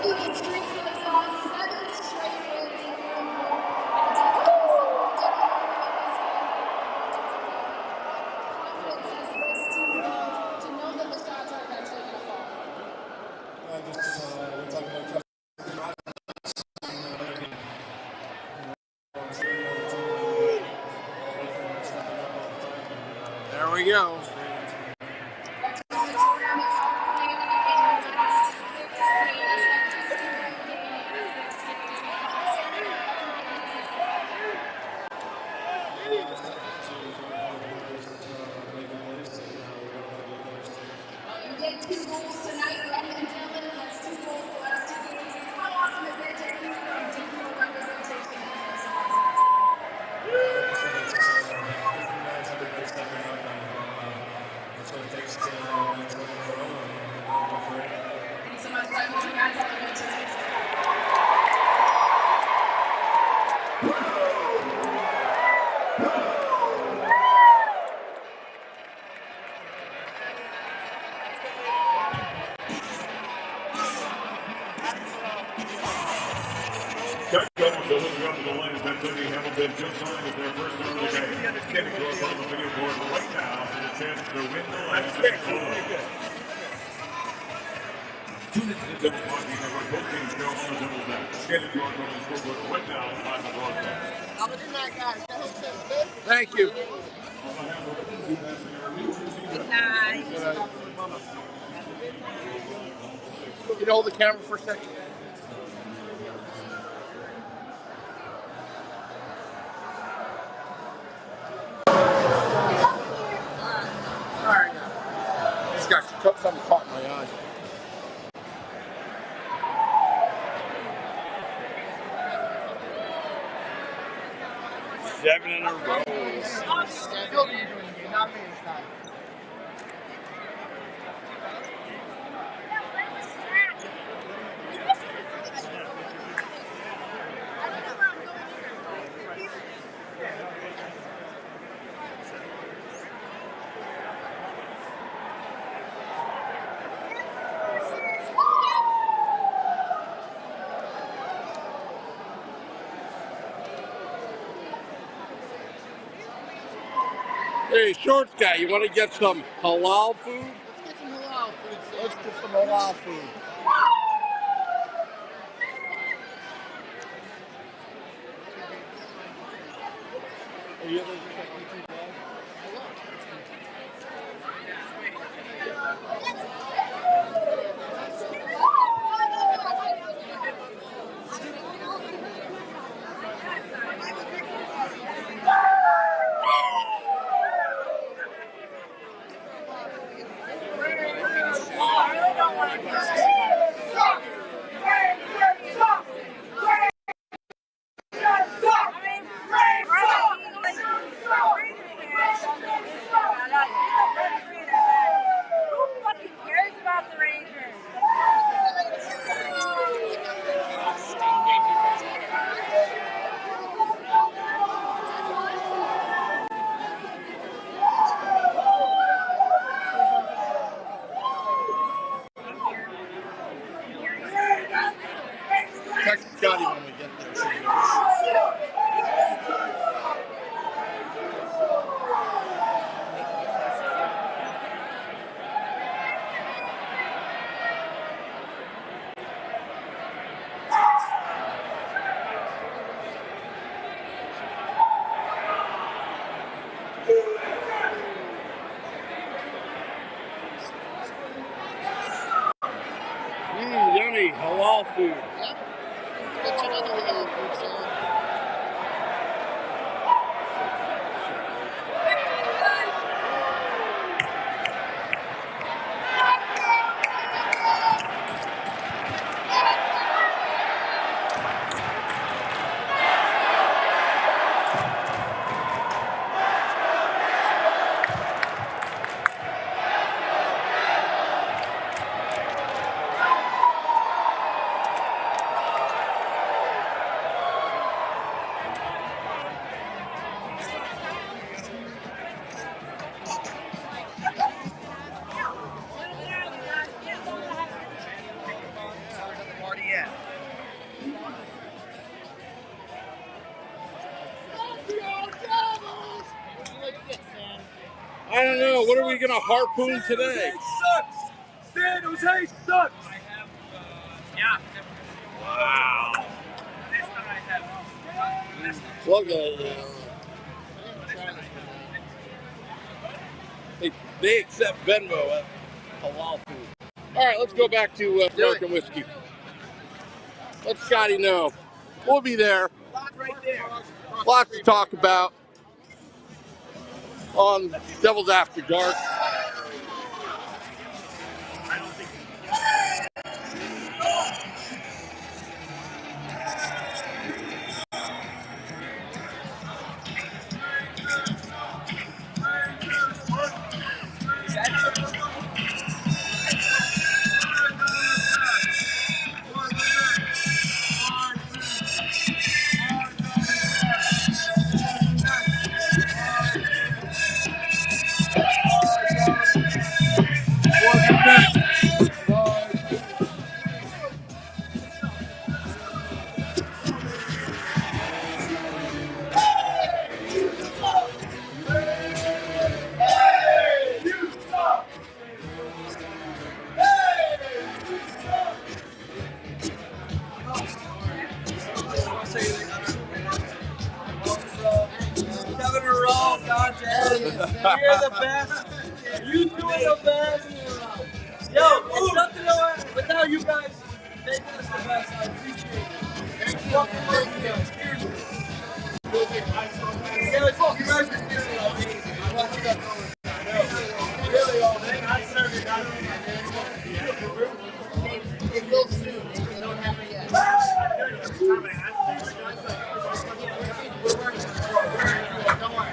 undefeated streak lives on, 7 straight wins in the room. Confidence as this team builds to know that the shots aren't going to take the fall. We're talking about there we go. You get 2 goals tonight, ladies and gentlemen. That's 2 goals the last 2 games. How awesome is it to see some D4 representation in this house? That's what it takes to win in a row and go for it. Thanks so much, Dougie. Congrats on the victory. Dougie Hamilton just signed with their first win of the game. Getting to us on the video board right now for the chance to win the last game. Tune into the Devils Hockey Network post-game show on the Devils app. Getting to us on the scoreboard right now on the broadcast. Good night, guys. Thank you. Good night. Can you hold the camera for a second? Alright now. Just got something caught in my eye. Seven in a row. Still doing it, not me this time. Hey, shorts guy, you want to get some halal food? Let's get some halal food. Let's get some halal food. Are you ever text Scotty when we get there? So he knows. Yummy halal food. Yep. Let's get another halal food salad. Yeah. I don't know. What are we going to harpoon today? San Jose sucks! Yeah. Wow. Look at it. They accept Venmo at halal food. All right, let's go back to American whiskey. Let Scotty know. We'll be there. Lots to talk about on Devil's After Dark. You're the best. You two are the best. Yo, it's nothing without you guys making us the best. I appreciate it. Fucking love you guys. Seriously. Yeah, like, fuck, you guys are seriously amazing. I watch you guys all the time. Really, all day. I serve you guys. It will soon. They don't have it yet. Don't worry.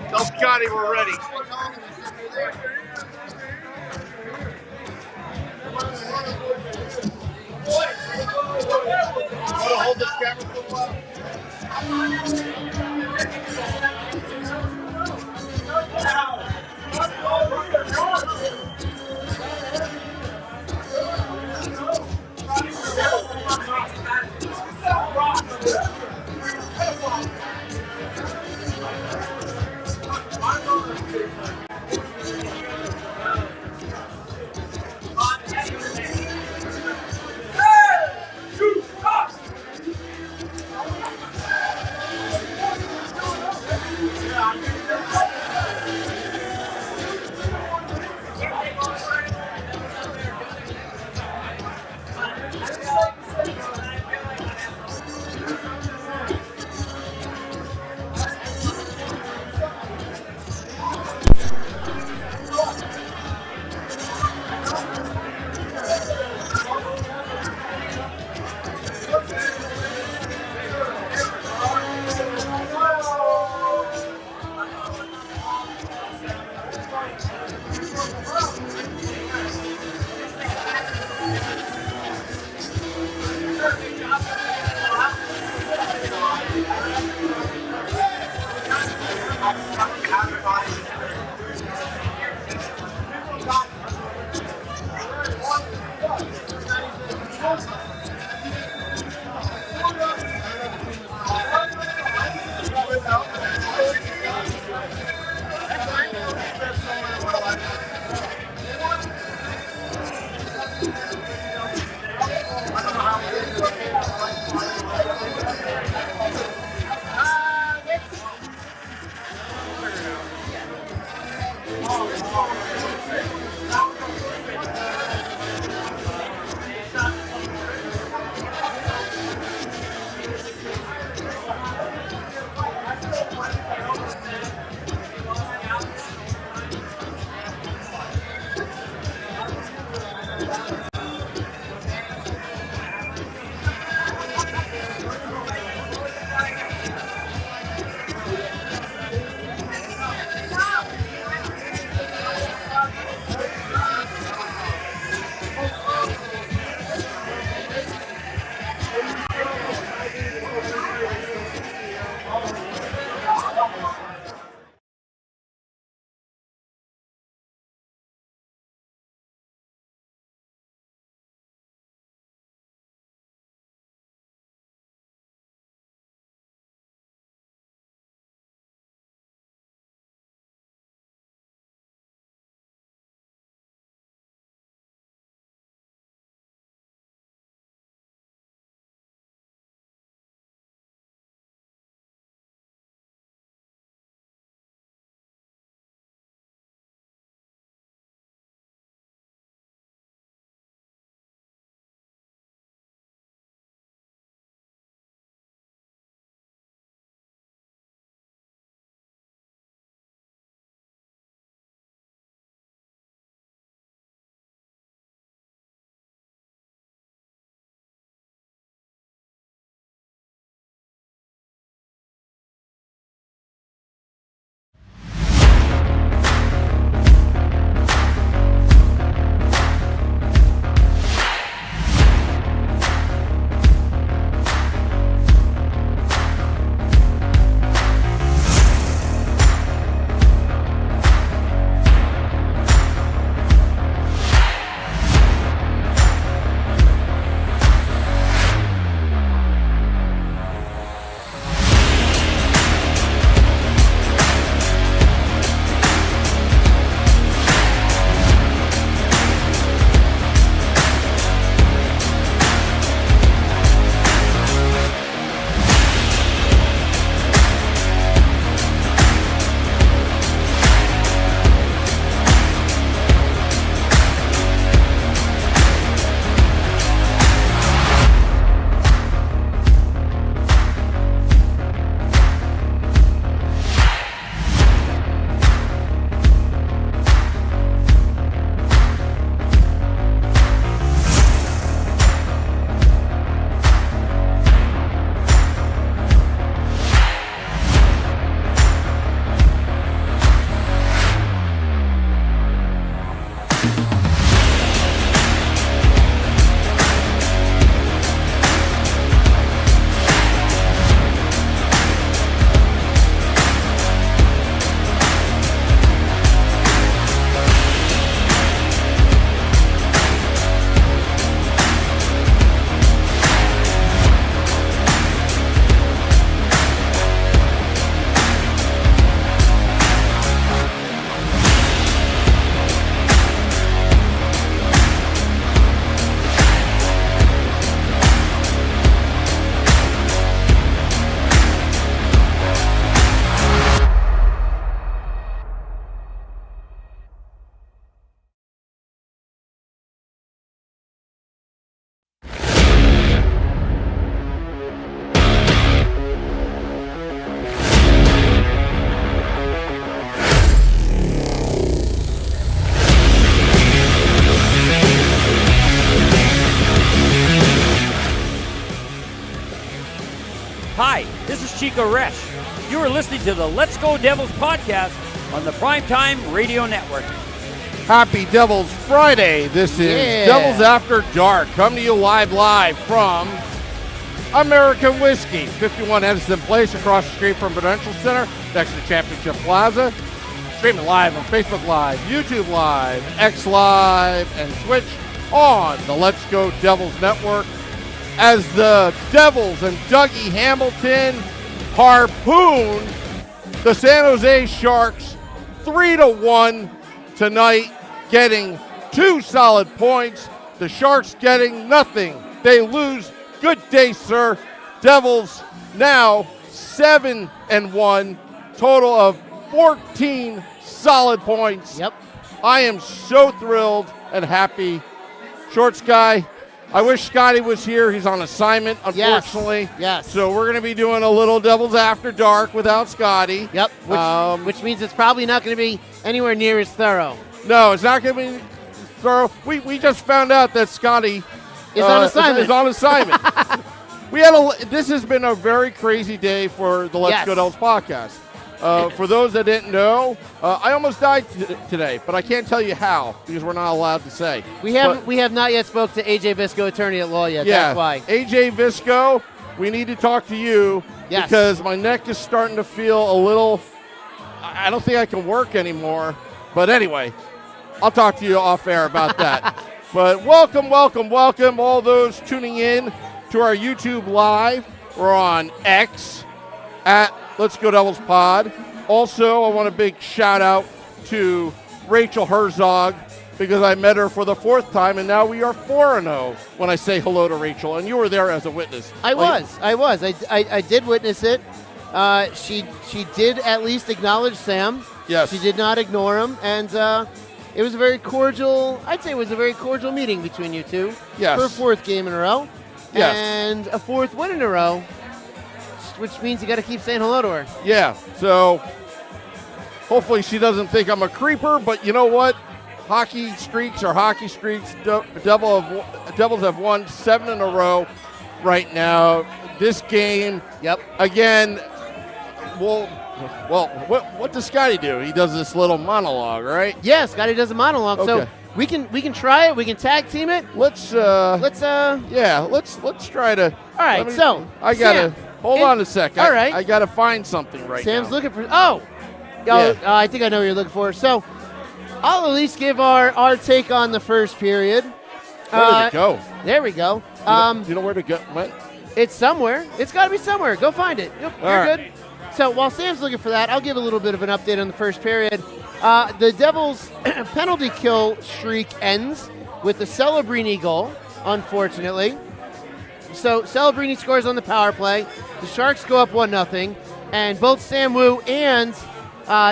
Tell Scotty we're ready. Want to hold this camera for a while? Hi, this is Chico Resch. You are listening to the Let's Go Devils podcast on the Primetime Radio Network. Happy Devils Friday. This is Devils After Dark, coming to you live from American Whiskey, 51 Edison Place, across the street from Prudential Center, next to Championship Plaza. Streaming live on Facebook Live, YouTube Live, X Live, and Twitch on the Let's Go Devils Network. As the Devils and Dougie Hamilton harpoon the San Jose Sharks 3-1 tonight, getting 2 solid points. The Sharks getting nothing. They lose. Good day, sir. Devils now 7-1, total of 14 solid points. Yep. I am so thrilled and happy. Shorts guy, I wish Scotty was here. He's on assignment, unfortunately. Yes. So we're going to be doing a little Devils After Dark without Scotty. Yep. Which means it's probably not going to be anywhere near as thorough. No, it's not going to be thorough. We just found out that Scotty is on assignment. Is on assignment. This has been a very crazy day for the Let's Go Devils podcast. For those that didn't know, I almost died today, but I can't tell you how because we're not allowed to say. We have not yet spoke to AJ Visco, attorney at law yet. Yeah, that's why. AJ Visco, we need to talk to you because my neck is starting to feel a little. I don't think I can work anymore. But anyway, I'll talk to you off air about that. But welcome, all those tuning in to our YouTube Live. We're on X at Let's Go Devils Pod. Also, I want a big shout out to Rachel Herzog because I met her for the 4th time, and now we are 4-0 when I say hello to Rachel. And you were there as a witness. I was. I did witness it. She did at least acknowledge Sam. Yes. She did not ignore him, and it was a very cordial. I'd say it was a very cordial meeting between you two. Yes. For a 4th game in a row. Yes. And a 4th win in a row, which means you got to keep saying hello to her. Yeah. So hopefully she doesn't think I'm a creeper, but you know what? Hockey streaks are hockey streaks. Devils have won 7 in a row right now. This game, again, well, what does Scotty do? He does this little monologue, right? Yeah, Scotty does a monologue. Okay. So we can try it. We can tag team it. Let's try to. All right. I gotta hold on a sec. All right. I gotta find something right now. Sam's looking for. I think I know what you're looking for. So I'll at least give our take on the first period. Where did it go? There we go. Do you know where to go? What? It's somewhere. It's got to be somewhere. Go find it. You're good. So while Sam's looking for that, I'll give a little bit of an update on the first period. The Devils' penalty kill streak ends with the Celebrini goal, unfortunately. So Celebrini scores on the power play. The Sharks go up 1-0. And both Sam Wu and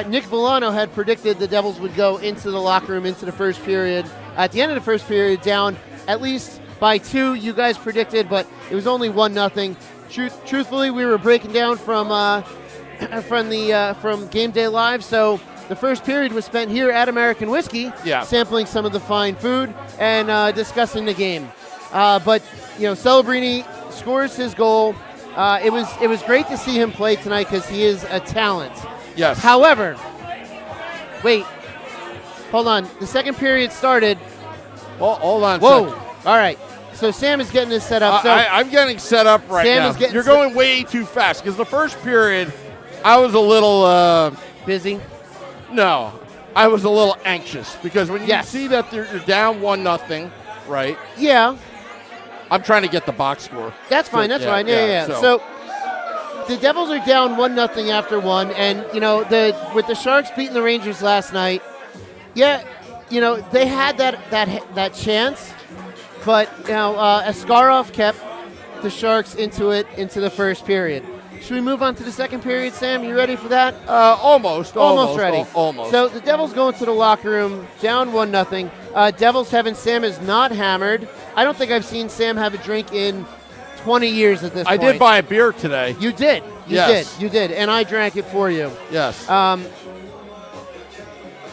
Nick Villano had predicted the Devils would go into the locker room into the first period. At the end of the first period, down at least by 2, you guys predicted, but it was only 1-0. Truthfully, we were breaking down from Game Day Live, so the first period was spent here at American Whiskey, sampling some of the fine food and discussing the game. But Celebrini scores his goal. It was great to see him play tonight because he is a talent. Yes. However, wait, hold on. The second period started. Hold on. Whoa. All right. So Sam is getting this set up. I'm getting set up right now. You're going way too fast because the first period, I was a little busy. No, I was a little anxious because when you see that you're down 1-0, right? Yeah. I'm trying to get the box score. That's fine. That's fine. Yeah. So the Devils are down 1-0 after 1, and with the Sharks beating the Rangers last night, they had that chance. But Askarov kept the Sharks into the first period. Should we move on to the second period, Sam? You ready for that? Almost ready. Almost. So the Devils go into the locker room, down 1-0. Devils having Sam is not hammered. I don't think I've seen Sam have a drink in 20 years at this point. I did buy a beer today. You did. You did. And I drank it for you. Yes.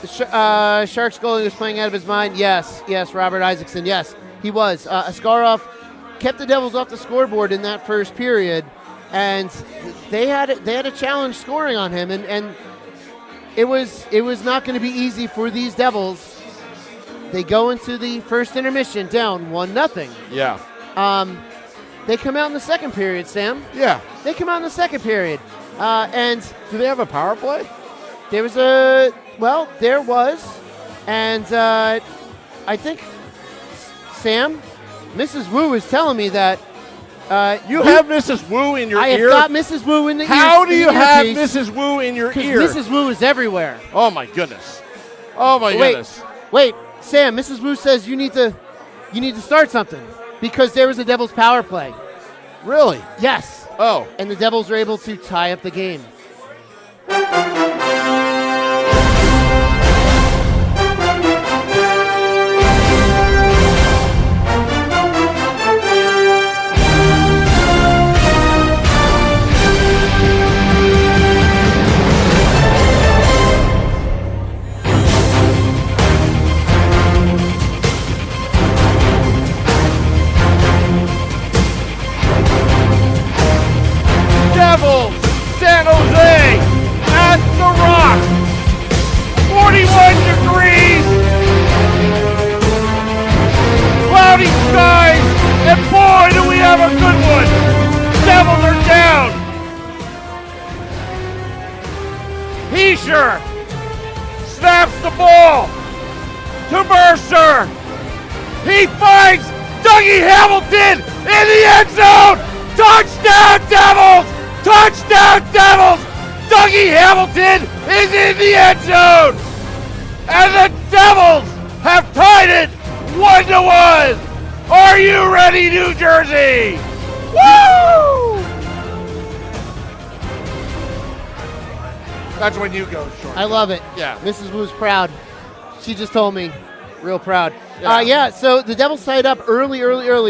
Sharks goalie was playing out of his mind. Yes, Robert Isaacson. Yes, he was. Askarov kept the Devils off the scoreboard in that first period. and they had a challenge scoring on him, and it was not going to be easy for these Devils. They go into the first intermission down 1-0. Yeah. They come out in the second period, Sam. Yeah. They come out in the second period, and do they have a power play? There was, and I think, Sam, Mrs. Wu is telling me that you have Mrs. Wu in your ear? I have got Mrs. Wu in the ear. How do you have Mrs. Wu in your ear? Mrs. Wu is everywhere. Oh, my goodness. Oh, my goodness. Wait, Sam, Mrs. Wu says you need to start something because there was a Devils power play. Really? Yes. Oh. And the Devils were able to tie up the game. Devils, San Jose, at the Rock, 41 degrees, cloudy skies, and boy, do we have a good one. Devils are down. Heischer snaps the ball to Mercer. He finds Dougie Hamilton in the end zone. Touchdown, Devils! Touchdown, Devils! Dougie Hamilton is in the end zone! And the Devils have tied it 1-1! Are you ready, New Jersey? Woo! That's when you go, Short. I love it. Yeah. Mrs. Wu's proud. She just told me. Real proud. Yeah. So the Devils tied up early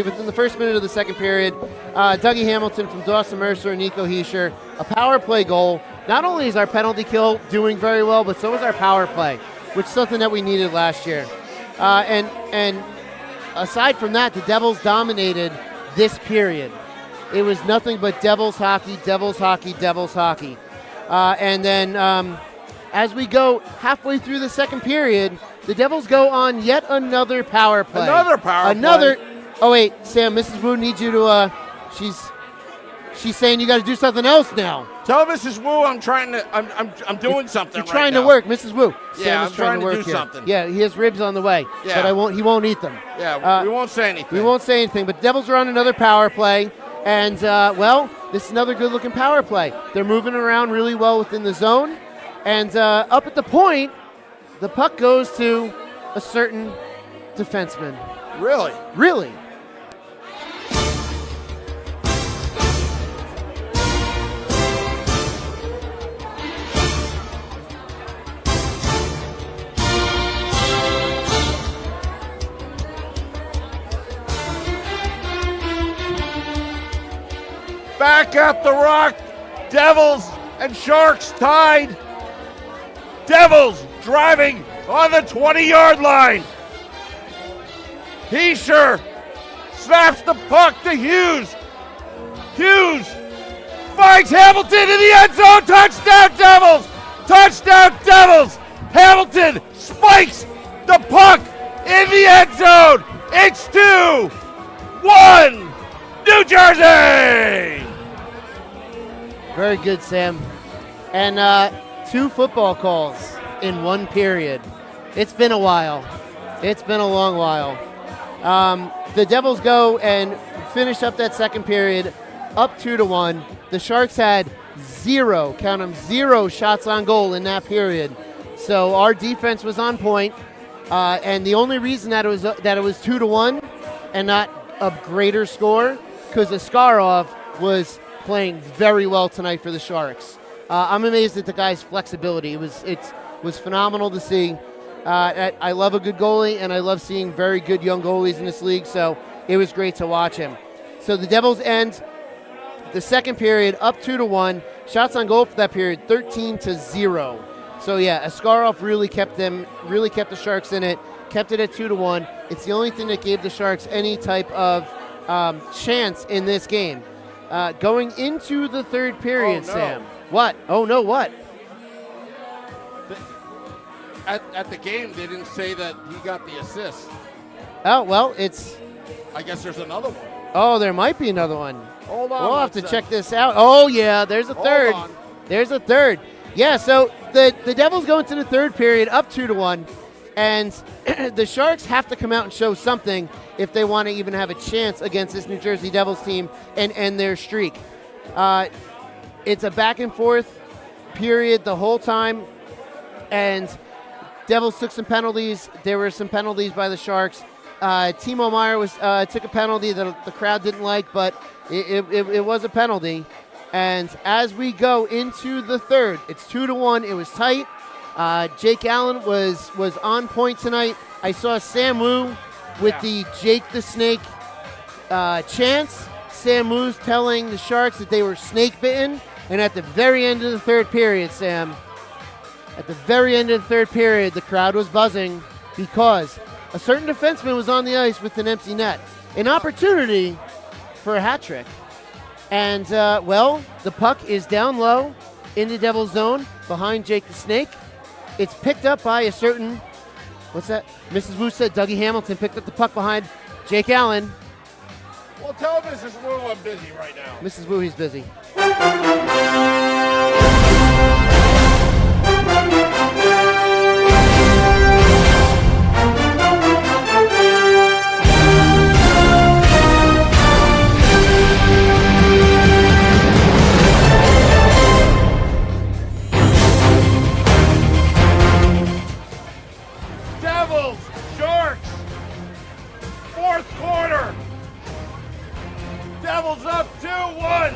within the first minute of the second period. Dougie Hamilton from Dawson Mercer and Nico Heischer. A power play goal. Not only is our penalty kill doing very well, but so is our power play, which is something that we needed last year. And aside from that, the Devils dominated this period. It was nothing but Devils hockey, Devils hockey, Devils hockey. And then as we go halfway through the second period, the Devils go on yet another power play. Another power play. Oh, wait, Sam, Mrs. Wu needs you to, she's saying you got to do something else now. Tell Mrs. Wu I'm doing something. You're trying to work, Mrs. Wu. Yeah, Sam I'm is trying to work do here. something. Yeah, he has ribs on the way. Yeah. But he won't eat them. Yeah, we won't say anything. We won't say anything, but the Devils are on another power play. And, this is another good-looking power play. They're moving around really well within the zone. And up at the point, the puck goes to a certain defenseman. Really? Really. Back at the Rock, Devils and Sharks tied. Devils driving on the 20-yard line. Heischer snaps the puck to Hughes. Hughes finds Hamilton in the end zone. Touchdown, Devils! Touchdown, Devils! Hamilton spikes the puck in the end zone. It's 2-1, New Jersey! Very good, Sam. And 2 football calls in 1 period. It's been a while. It's been a long while. The Devils go and finish up that second period up 2-1. The Sharks had 0 shots on goal in that period. So our defense was on point. And the only reason that it was 2-1 and not a greater score, because Askarov was playing very well tonight for the Sharks. I'm amazed at the guy's flexibility. It was phenomenal to see. I love a good goalie, and I love seeing very good young goalies in this league, so it was great to watch him. So the Devils end the second period up 2-1. Shots on goal for that period, 13-0. So yeah, Askarov really kept the Sharks in it, kept it at 2-1. It's the only thing that gave the Sharks any type of chance in this game. Going into the third period, Oh, no. Sam. What? Oh, no, what? At the game, they didn't say that he got the assist. Oh, well, it's... I guess there's another one. Oh, there might be another one. Hold on. We'll one have to sec. check this out. Oh, yeah, there's a Hold third. on. There's a third. Yeah, so the Devils go into the third period up 2-1, and the Sharks have to come out and show something if they want to even have a chance against this New Jersey Devils team and end their streak. It's a back and forth period the whole time, and Devils took some penalties. There were some penalties by the Sharks. Timo Meier took a penalty that the crowd didn't like, but it was a penalty. And as we go into the third, it's 2-1. It was tight. Jake Allen was on point tonight. I saw Sam Wu with the Jake the Snake chants. Sam Wu's telling the Sharks that they were snake bitten. And at the very end of the third period, Sam, at the very end of the third period, the crowd was buzzing because a certain defenseman was on the ice with an empty net. An opportunity for a hat trick. And, well, the puck is down low in the Devil's zone behind Jake the Snake. It's picked up by a certain, what's that? Mrs. Wu said Dougie Hamilton picked up the puck behind Jake Allen. Well, tell Mrs. Wu I'm busy right now. Mrs. Wu, he's busy. Devils, Sharks, fourth quarter. Devils up 2-1.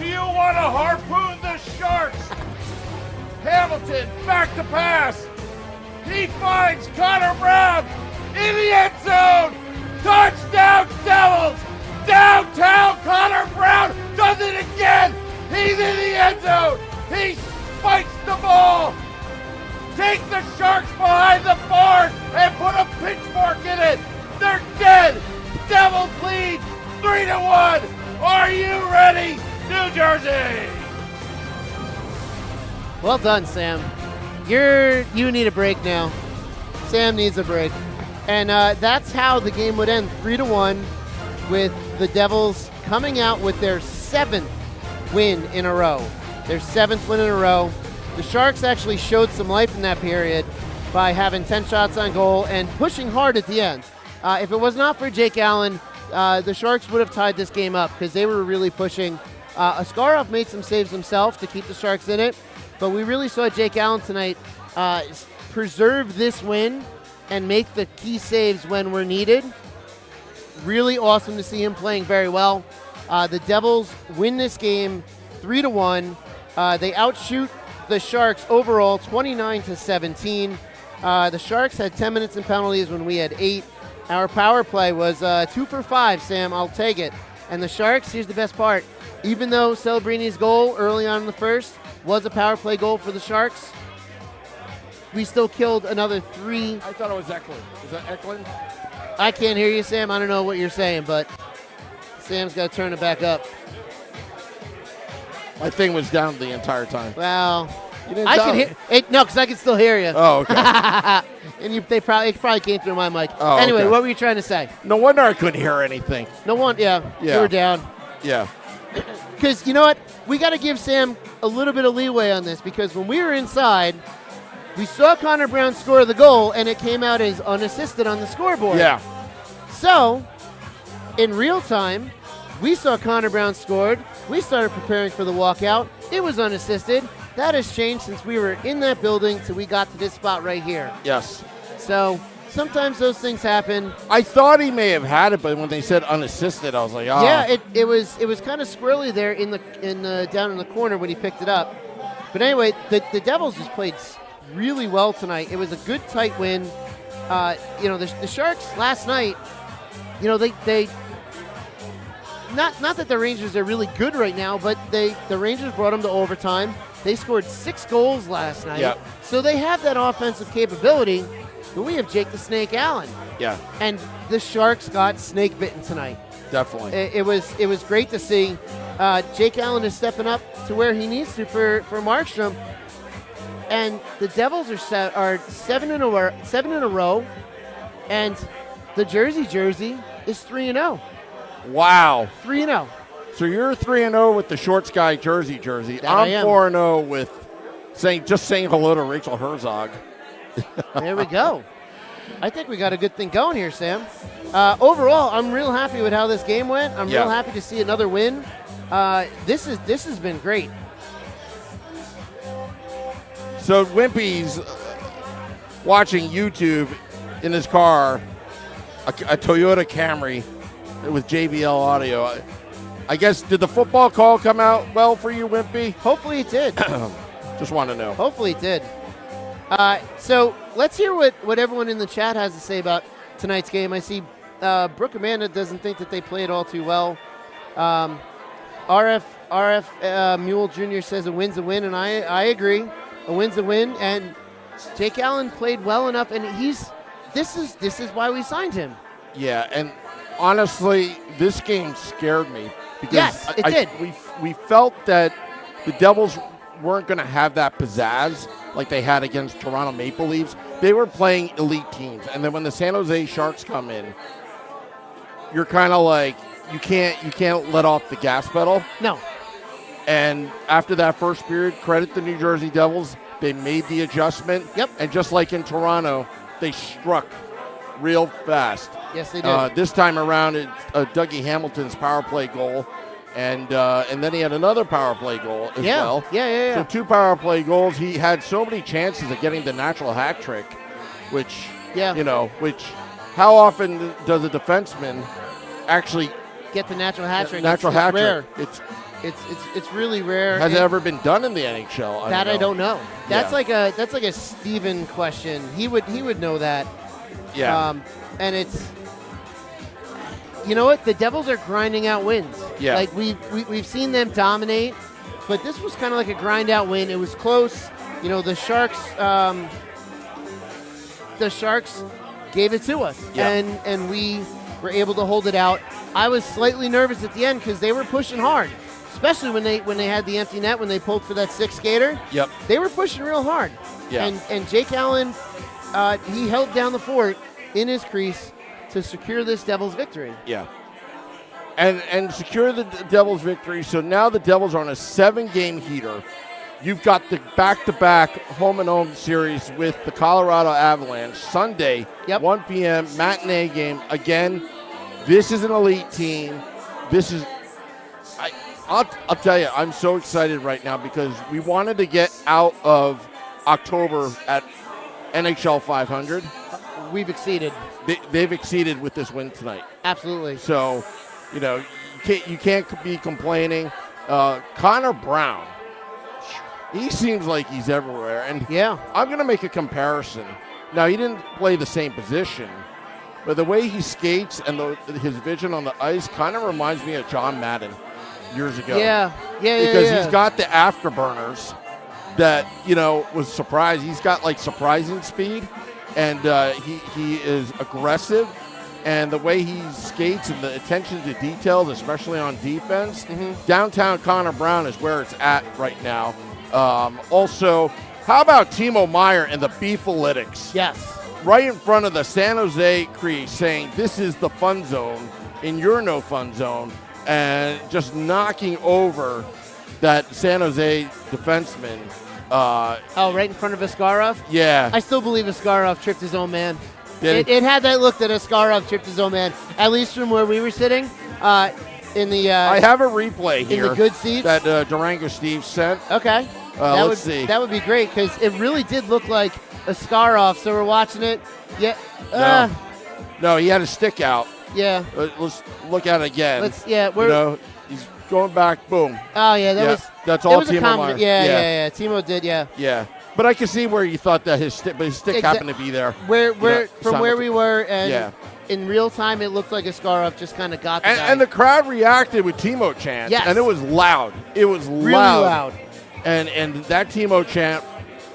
Do you want to harpoon the Sharks? Hamilton back to pass. He finds Connor Brown in the end zone. Touchdown Devils. Downtown Connor Brown does it again. He's in the end zone. He spikes the ball. Take the Sharks behind the barn and put a pitchfork in it. They're dead. Devils lead 3-1. Are you ready, New Jersey? Well done, Sam. You need a break now. Sam needs a break. And that's how the game would end, 3-1, with the Devils coming out with their 7th win in a row. Their 7th win in a row. The Sharks actually showed some life in that period by having 10 shots on goal and pushing hard at the end. If it was not for Jake Allen, the Sharks would have tied this game up because they were really pushing. Askarov made some saves himself to keep the Sharks in it, but we really saw Jake Allen tonight preserve this win and make the key saves when we're needed. Really awesome to see him playing very well. The Devils win this game 3-1. They outshoot the Sharks overall 29-17. The Sharks had 10 minutes in penalties when we had 8. Our power play was 2 for 5, Sam. I'll take it. And the Sharks, here's the best part. Even though Celebrini's goal early on in the first was a power play goal for the Sharks, we still killed another 3. I thought it was Eklund. Is that Eklund? I can't hear you, Sam. I don't know what you're saying, but Sam's got to turn it back up. My thing was down the entire time. Well, You didn't I tell can me. hear it. No, because I can still hear you. Oh, okay. And it probably came through my mic. Oh, anyway, okay. what were you trying to say? No wonder I couldn't hear anything. No one. Yeah. Yeah. You were down. Yeah. Because you know what? We got to give Sam a little bit of leeway on this because when we were inside, we saw Connor Brown score the goal, and it came out as unassisted on the scoreboard. Yeah. So, in real time, we saw Connor Brown scored. We started preparing for the walkout. It was unassisted. That has changed since we were in that building till we got to this spot right here. Yes. So, sometimes those things happen. I thought he may have had it, but when they said unassisted, I was like, oh. Yeah, it was kind of squirrely there in the down in the corner when he picked it up. But anyway, the Devils just played really well tonight. It was a good tight win. The Sharks last night, they not that the Rangers are really good right now, but the Rangers brought them to overtime. They scored 6 goals last night. Yep. So they have that offensive capability. but we have Jake the Snake Allen. Yeah, And the Sharks got snake bitten tonight. definitely. It was great to see. Jake Allen is stepping up to where he needs to for Markstrom. And the Devils are 7 in a row, and the jersey is 3-0. Wow. 3-0. So you're 3-0 with the Short Sky jersey. That I am. I'm 4-0 with saying hello to Rachel Herzog. There we go. I think we got a good thing going here, Sam. Overall, I'm real happy with how this game went. I'm real happy to see another win. This has been great. So Wimpy's watching YouTube in his car, a Toyota Camry with JBL audio. I guess, did the football call come out well for you, Wimpy? Hopefully it did. Just want to know. Hopefully it did. So let's hear what everyone in the chat has to say about tonight's game. I see Brooke Amanda doesn't think that they played all too well. RF Mule Jr. says a win's a win, and I agree. A win's a win, and Jake Allen played well enough, and this is why we signed him. Yeah, and honestly, this game scared me because Yes, it did. We felt that the Devils weren't going to have that pizzazz like they had against Toronto Maple Leafs. They were playing elite teams, and then when the San Jose Sharks come in, you're kind of like you can't let off the gas pedal. No. And after that first period, credit the New Jersey Devils. They made the adjustment. Yep. And just like in Toronto, they struck real fast. Yes, they did. This time around, it's Dougie Hamilton's power play goal. And then he had another power play goal as well. Yeah. So 2 power play goals. He had so many chances of getting the natural hat trick, which how often does a defenseman actually get the natural hat trick? Natural it's hat rare. trick. It's really rare. Has it ever been done in the NHL? I don't know. That's Yeah. like a Steven question. He would know that. Yeah. And it's, you know what? The Devils are grinding out wins. Yeah. Like we've seen them dominate, but this was kind of like a grind out win. It was close. You know, the Sharks gave it to us, Yeah. and we were able to hold it out. I was slightly nervous at the end because they were pushing hard, especially when they had the empty net, when they pulled for that 6th skater. Yep. They were pushing real hard. Yeah. And Jake Allen, he held down the fort in his crease to secure this Devils victory. Yeah. And secure the Devils victory. So now the Devils are on a 7-game heater. You've got the back-to-back home-and-home series with the Colorado Avalanche Sunday, 1 p.m. matinee game. Again, this is an elite team. I'll tell you, I'm so excited right now because we wanted to get out of October at NHL 500. We've exceeded. They've exceeded with this win tonight. Absolutely. So, you can't be complaining. Connor Brown, he seems like he's everywhere. And I'm going to make a comparison. Now, he didn't play the same position, but the way he skates and his vision on the ice kind of reminds me of John Madden years ago. Because he's got the afterburners that, was surprised. He's got, surprising speed, and he is aggressive. And the way he skates and the attention to details, especially on defense, downtown Connor Brown is where it's at right now. Also, how about Timo Meier and the Beefalytics? Yes. Right in front of the San Jose crease saying, this is the fun zone, and you're no fun zone, and just knocking over that San Jose defenseman. Right in front of Askarov? Yeah. I still believe Askarov tripped his own man. Did it had that look that Askarov tripped his own man, at least from where we were sitting. In the I have a replay here in the good seats that Durango Steve sent. Okay. Let's see. That would be great because it really did look like Askarov. So we're watching it. Yeah. No, he had a stick out. Yeah. Let's look at it again. He's going back. Boom. Oh yeah, that's all was Timo Meier. Yeah. Timo did. Yeah. But I can see where you thought that his stick happened to be there. Where we were, and Yeah. in real time, it looked like Askarov just kind of got the guy. And the crowd reacted with Timo chants. Yes. And it was loud. It was really loud. And that Timo chant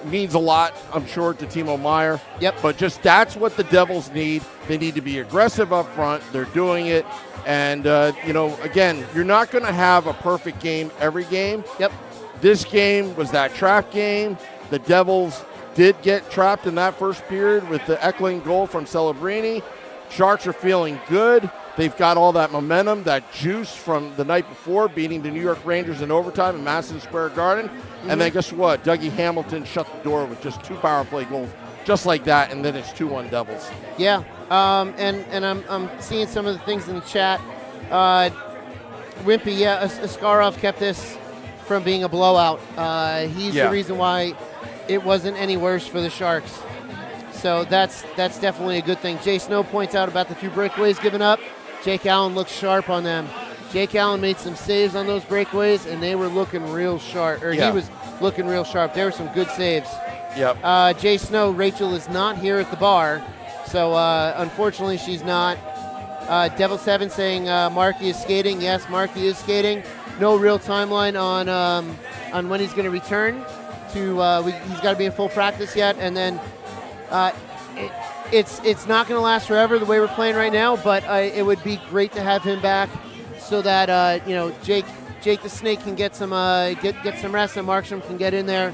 means a lot, I'm sure, to Timo Meyer. Yep. But just that's what the Devils need. They need to be aggressive up front. They're doing it. And, again, you're not going to have a perfect game every game. Yep. This game was that trap game. The Devils did get trapped in that first period with the Eckling goal from Celebrini. Sharks are feeling good. They've got all that momentum, that juice from the night before, beating the New York Rangers in overtime in Madison Square Garden. Mm-hmm. And then guess what? Dougie Hamilton shut the door with just 2 power play goals, just like that, and then it's 2-1 Devils. Yeah, and I'm seeing some of the things in the chat. Wimpy, Askarov kept this from being a blowout. He's the reason why it wasn't any worse for the Sharks. So that's definitely a good thing. Jay Snow points out about the 2 breakaways given up. Jake Allen looks sharp on them. Jake Allen made some saves on those breakaways, and they were looking real sharp. He was looking real sharp. There were some good saves. Yep. Jay Snow, Rachel is not here at the bar, so unfortunately she's not. Devil 7 saying Markey is skating. Yes, Markey is skating. No real timeline on when he's going to return. He's got to be in full practice yet, and then it's not going to last forever the way we're playing right now. But it would be great to have him back so that Jake the Snake can get some rest, and Markstrom can get in there,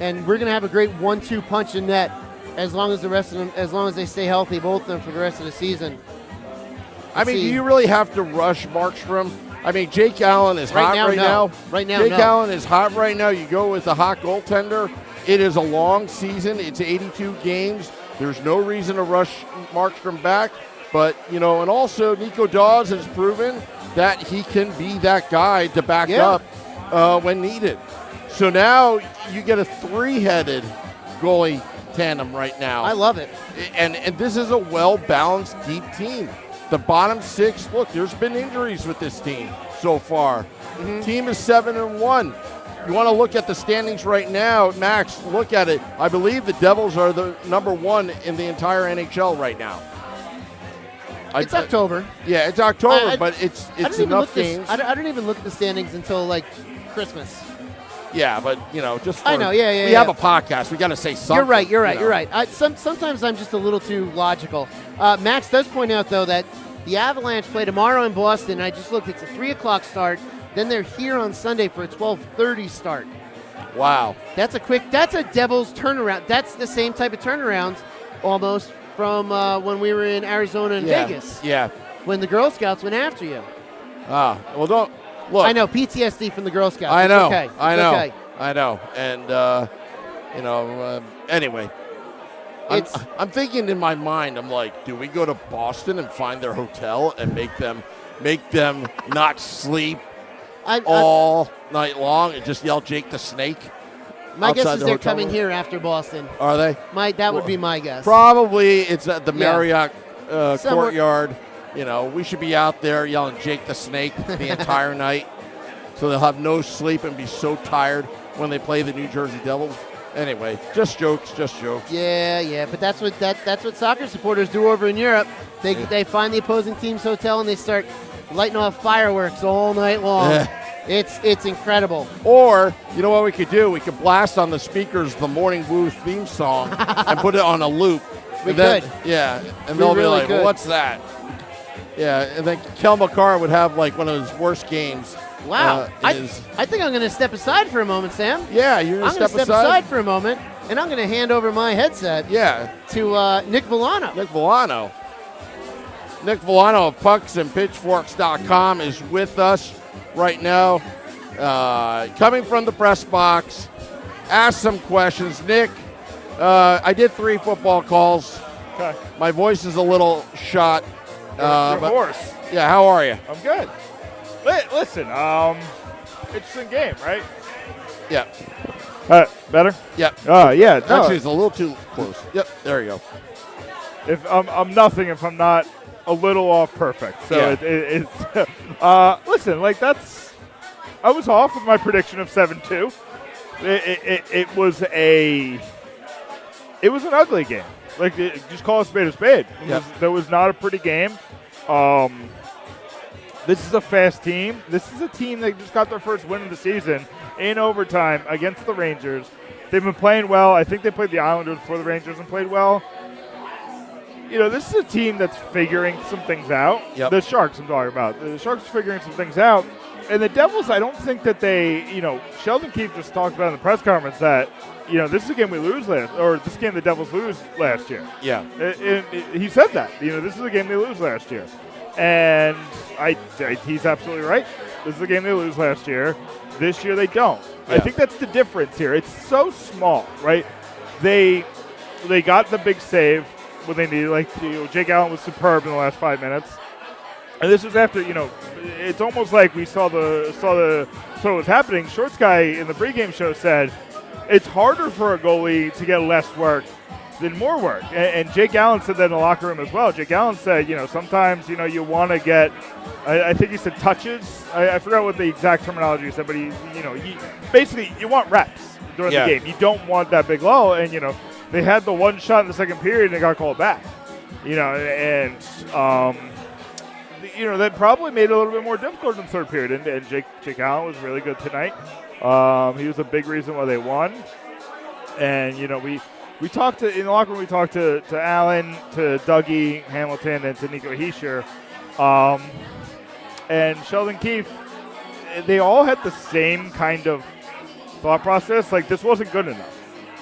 and we're going to have a great 1-2 punch in net as long as the rest of them, as long as they stay healthy, both of them, for the rest of the season. Do you really have to rush Markstrom? Jake Allen is hot right now. Right now, Jake Allen is hot right now. You go with the hot goaltender. It is a long season. It's 82 games. There's no reason to rush Markstrom back. But, and also Nico Dawes has proven that he can be that guy to back up when needed. So now you get a 3-headed goalie tandem right now. I love it. And this is a well-balanced, deep team. The bottom 6, look, there's been injuries with this team so far. Mm-hmm. Team is 7-1. You want to look at the standings right now, Max, look at it. I believe the Devils are the number 1 in the entire NHL right now. It's October. Yeah, it's October, but it's enough games. I don't even look at the standings until, Christmas. Yeah, but, just for, I know, yeah. We have a podcast. We got to say something. You're right. Sometimes I'm just a little too logical. Max does point out, though, that the Avalanche play tomorrow in Boston. I just looked. It's a 3 o'clock start. Then they're here on Sunday for a 12:30 start. Wow. That's a Devils turnaround. That's the same type of turnaround almost from when we were in Arizona and Vegas. Yeah. When the Girl Scouts went after you. Well, don't. Look, I know, PTSD from the Girl Scouts. I know. Okay. I know. And, anyway. I'm thinking in my mind, I'm like, do we go to Boston and find their hotel and make them not sleep all night long and just yell Jake the Snake? My guess is they're coming here after Boston. Are they? That would be my guess. Probably it's at the Marriott courtyard. We should be out there yelling Jake the Snake the entire night, so they'll have no sleep and be so tired when they play the New Jersey Devils. Anyway, just jokes. Yeah, but that's what soccer supporters do over in Europe. They find the opposing team's hotel and they start lighting off fireworks all night long. It's incredible. Or, you know what we could do? We could blast on the speakers the Morning Woo theme song and put it on a loop. We could. Yeah, and they'll be like, well, what's that? Yeah, and then Kel McCarr would have one of his worst games. Wow. I think I'm going to step aside for a moment, Sam. Yeah, you're going to step aside for a moment, and I'm going to hand over my headset to Nick Villano. Nick Villano of pucksandpitchforks.com is with us right now, coming from the press box. Ask some questions. Nick, I did 3 football calls. Okay. My voice is a little shot. You're hoarse. Yeah, how are you? I'm good. Listen, interesting game, right? Yeah. Better? Yep. Yeah. No. Actually, it's a little too close. Yep, there you go. If I'm nothing if I'm not a little off perfect. So it's listen, I was off with my prediction of 7-2. It was an ugly game. Just call it spade a spade. That was not a pretty game. This is a fast team. This is a team that just got their first win of the season in overtime against the Rangers. They've been playing well. I think they played the Islanders before the Rangers and played well. This is a team that's figuring some things out. Yep. The Sharks I'm talking about. The Sharks are figuring some things out. And the Devils, I don't think that they, Sheldon Keefe just talked about in the press conference that, this is a game we lose or this game the Devils lose last year. Yeah. He said that. This is a game they lose last year. And he's absolutely right. This is a game they lose last year. This year they don't. Yeah. I think that's the difference here. It's so small, right? They got the big save when they needed. Jake Allen was superb in the last 5 minutes. And this was after, it's almost like we saw what was happening. Shorts guy in the pregame show said it's harder for a goalie to get less work than more work. And Jake Allen said that in the locker room as well. Jake Allen said, sometimes, you want to get, I think he said touches. I forgot what the exact terminology he said, but basically you want reps during the game. You don't want that big lull. And, they had the one shot in the second period and they got called back. That probably made it a little bit more difficult in the third period. And Jake Allen was really good tonight. He was a big reason why they won. And, we talked in the locker room, we talked to Allen, to Dougie Hamilton, and to Nico Hischier. And Sheldon Keefe, they all had the same kind of thought process. Like, this wasn't good enough.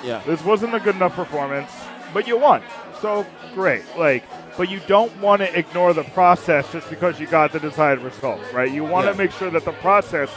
Yeah. This wasn't a good enough performance, but you won. So, great. But you don't want to ignore the process just because you got the desired result, right? You want to make sure that the process,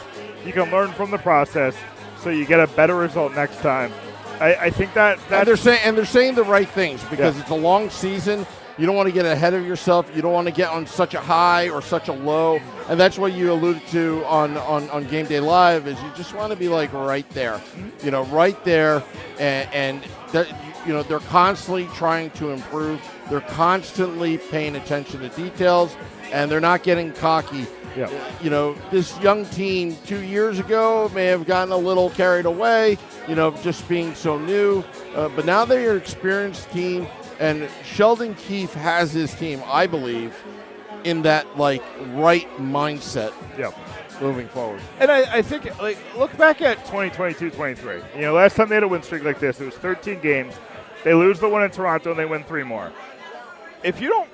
you can learn from the process so you get a better result next time. I think that they're saying the right things because it's a long season. You don't want to get ahead of yourself. You don't want to get on such a high or such a low. And that's what you alluded to on Game Day Live is you just want to be right there, right there. And they're constantly trying to improve. They're constantly paying attention to details, and they're not getting cocky. Yeah. This young team 2 years ago may have gotten a little carried away, just being so new. But now they're an experienced team, and Sheldon Keefe has his team, I believe, in that, right mindset moving forward. And I think, look back at 2022-23. Last time they had a win streak like this, it was 13 games. They lose the one in Toronto, and they win 3 more. If you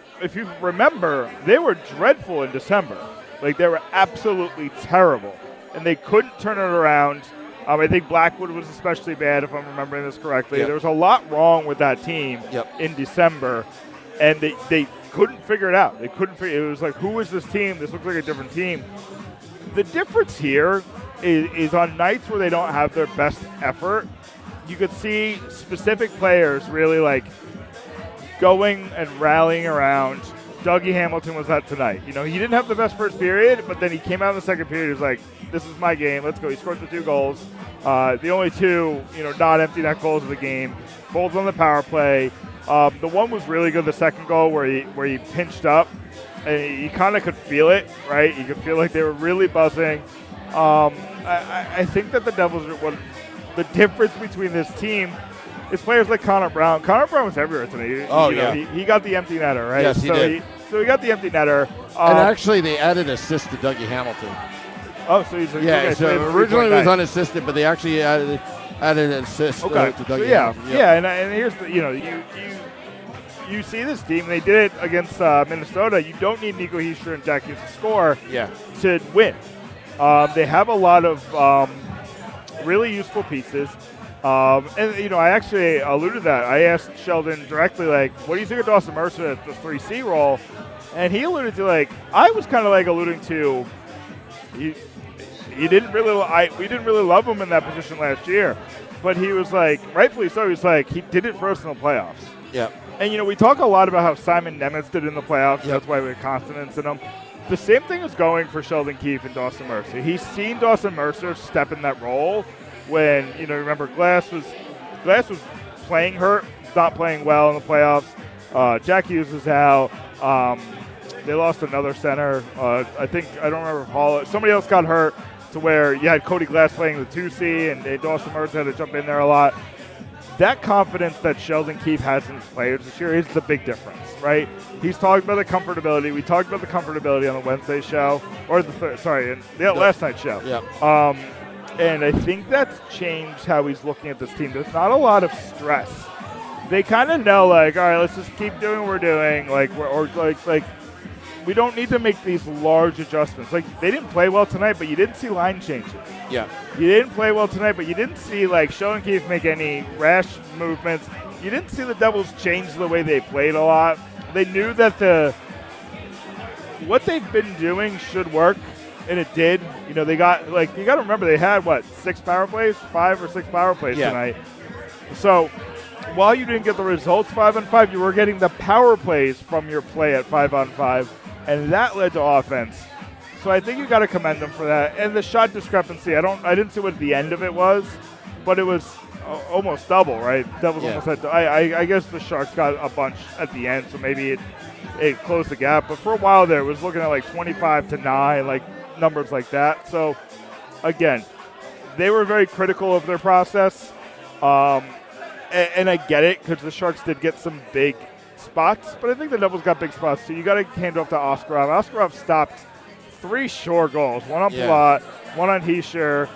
remember, they were dreadful in December. They were absolutely terrible, and they couldn't turn it around. I think Blackwood was especially bad, if I'm remembering this correctly. There was a lot wrong with that team in December, and they couldn't figure it out. It was like, who is this team? This looks like a different team. The difference here is on nights where they don't have their best effort, you could see specific players really going and rallying around. Dougie Hamilton was that tonight. He didn't have the best first period, but then he came out in the second period. He was like, this is my game. Let's go. He scored the 2 goals. The only 2, not empty net goals of the game. Goals on the power play. The one was really good, the second goal where he pinched up. And you kind of could feel it, right? You could feel like they were really buzzing. I think that the Devils are the difference between this team is players like Connor Brown. Connor Brown was everywhere tonight. He got the empty netter, right? Yes, he did. So he got the empty netter. And actually, they added assist to Dougie Hamilton. Oh, so he's so originally it was unassisted, but they actually added an assist to Dougie Hamilton. And here's the you see this team. They did it against Minnesota. You don't need Nico Hischier and Jack Hughes to score to win. They have a lot of really useful pieces. I actually alluded to that. I asked Sheldon directly, what do you think of Dawson Mercer at the 3C role? And he alluded to, I was kind of alluding to, we didn't really love him in that position last year. But he was rightfully so, he did it for us in the playoffs. Yeah. And, we talk a lot about how Simon Nemeth did in the playoffs. Yep. That's why we have confidence in him. The same thing is going for Sheldon Keefe and Dawson Mercer. He's seen Dawson Mercer step in that role when, remember, Glass was playing hurt, not playing well in the playoffs. Jack Hughes was out. They lost another center. I don't remember if Hall. Somebody else got hurt to where you had Cody Glass playing the 2C and Dawson Mercer had to jump in there a lot. That confidence that Sheldon Keefe has in his players this year is the big difference, right? He's talked about the comfortability. We talked about the comfortability on the Wednesday show, or last night's show. Yeah. and I think that's changed how he's looking at this team. There's not a lot of stress. They kind of know, like, all right, let's just keep doing what we're doing, like we don't need to make these large adjustments. Like, they didn't play well tonight, but you didn't see line changes. Yeah. You didn't play well tonight, but you didn't see, like, Sheldon Keefe make any rash movements. You didn't see the Devils change the way they played a lot. They knew that what they've been doing should work, and it did. You know, they got, like, you got to remember they had, 5 or 6 power plays tonight. So while you didn't get the results 5-on-5, you were getting the power plays from your play at 5-on-5, and that led to offense. So I think you got to commend them for that. And the shot discrepancy, I didn't see what the end of it was, but it was almost double, right? Devils almost had. I guess the Sharks got a bunch at the end, so maybe it closed the gap. But for a while there, it was looking at like 25-9, like numbers like that. So again, they were very critical of their process, and I get it because the Sharks did get some big spots, but I think the Devils got big spots too. You got to hand it off to Oskarov. Oskarov stopped 3 shore goals, one on Palat, one on Heischer.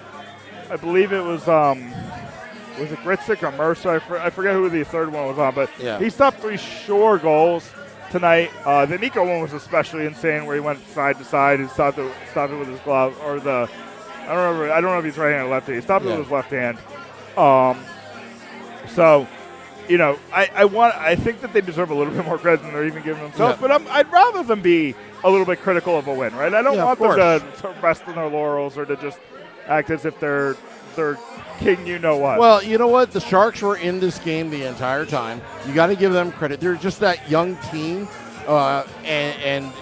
I believe it was it Gritzik or Mercer? I forget who the third one was on, but he stopped 3 shore goals tonight. The Nico one was especially insane, where he went side to side and stopped it with his glove, or I don't know if he's right hand or lefty. He stopped it with his left hand. So, you know, I think that they deserve a little bit more credit than they're even giving themselves. But I'd rather them be a little bit critical of a win, right? I don't want them to rest on their laurels or to just act as if they're king you know what. Well, you know what? The Sharks were in this game the entire time. You got to give them credit. They're just that young team, and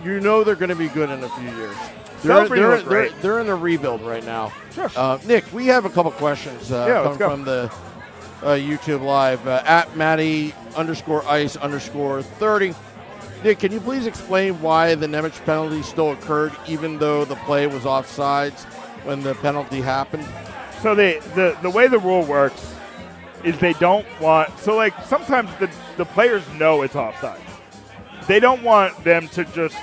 you know they're going to be good in a few years. They're in a rebuild right now. Sure. Nick, we have a couple questions coming from the YouTube Live at Matty_ice_30. Nick, can you please explain why the Nemec penalty still occurred even though the play was offsides when the penalty happened? So the way the rule works is they don't want – so, like, sometimes the players know it's offsides. They don't want them to just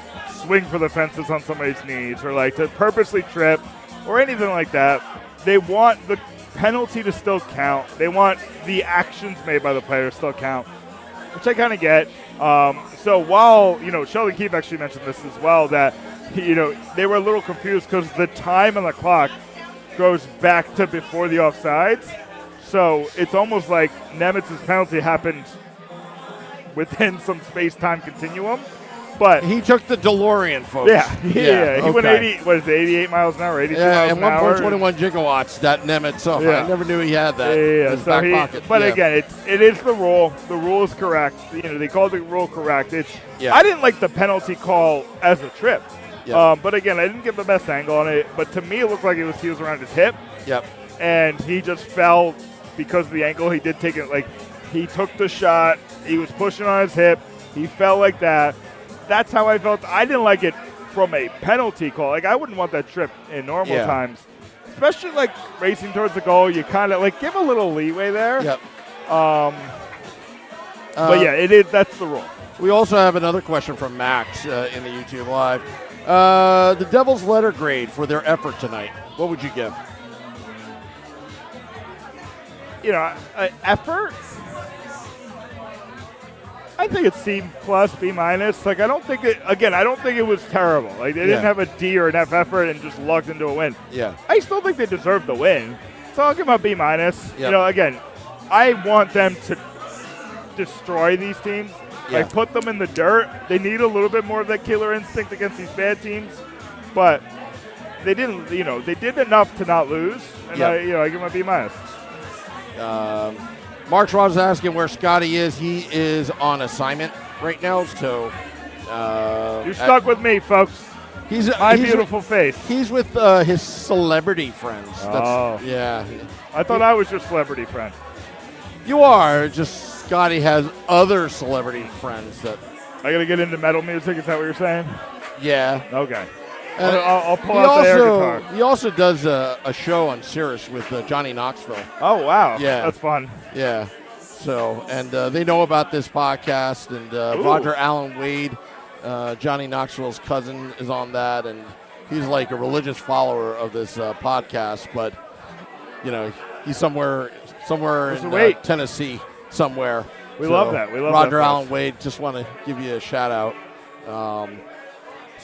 swing for the fences on somebody's knees or, like, to purposely trip or anything like that. They want the penalty to still count. They want the actions made by the players still count, which I kind of get. So while, you know, Sheldon Keefe actually mentioned this as well, that, you know, they were a little confused because the time on the clock goes back to before the offsides. So it's almost like Nemec's penalty happened within some space-time continuum. But he took the DeLorean, folks. Yeah. He went 88 miles an hour, 82 miles an hour. 1.21 gigawatts, that Nemec. I never knew he had that in his back pocket. But again, it is the rule. The rule is correct. You know, they called the rule correct. I didn't like the penalty call as a trip. But again, I didn't get the best angle on it. But to me, it looked like he was around his hip. And he just fell because of the angle. He did take it. Like, he took the shot. He was pushing on his hip. He fell like that. That's how I felt. I didn't like it from a penalty call. Like, I wouldn't want that trip in normal times. Especially, like, racing towards the goal. You kind of, like, give a little leeway there. But, yeah, that's the rule. We also have another question from Max in the YouTube Live. The Devils' letter grade for their effort tonight, what would you give? You know, effort? I think it's C+, B-. Like, I don't think it was terrible. Like, they didn't have a D or an F effort and just lucked into a win. I still think they deserve the win. So I'll give them a B-. You know, again, I want them to destroy these teams. Like, put them in the dirt. They need a little bit more of that killer instinct against these bad teams. But they didn't, you know, they did enough to not lose. And I give them a B-. Mark Schwab is asking where Scotty is. He is on assignment right now, so you're stuck with me, folks. He's beautiful face. He's with his celebrity friends. I thought I was your celebrity friend. You are. Just Scotty has other celebrity friends that. I gotta get into metal music. Is that what you're saying? Yeah. Okay. I'll pull out the air guitar. He also does a show on Sirius with Johnny Knoxville. Oh, wow. Yeah. That's fun. Yeah. So, and they know about this podcast, and Roger Allen Wade, Johnny Knoxville's cousin, is on that, and he's like a religious follower of this podcast, but he's somewhere in Tennessee somewhere. We love that. We love Roger that Allen Wade. Just want to give you a shout out.